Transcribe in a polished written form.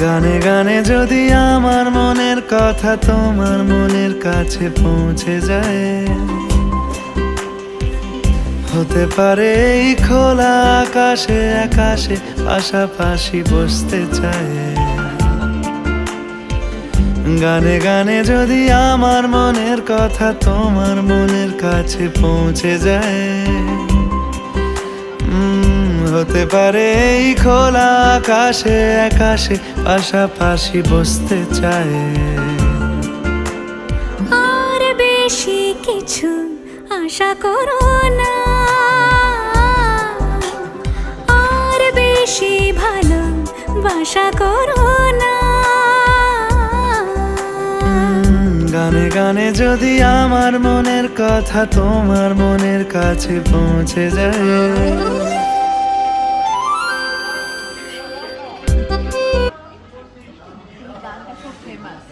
গানে গানে যদি আমার মনের কথা তোমার মনের কাছে পৌঁছে যায়, হতে পারে এই খোলা আকাশে আকাশে পাশাপাশি বসতে চায়। গানে গানে যদি আমার মনের কথা তোমার মনের কাছে পৌঁছে যায়, হতে পারে এই খোলা আকাশে আকাশে পাশাপাশি বসতে চায়। আর বেশি কিছু আশা করো না, আর বেশি ভালোবাসা করো না। গানে গানে যদি আমার মনের কথা তোমার মনের কাছে পৌঁছে যায়। গানটা খুব ফেমাস।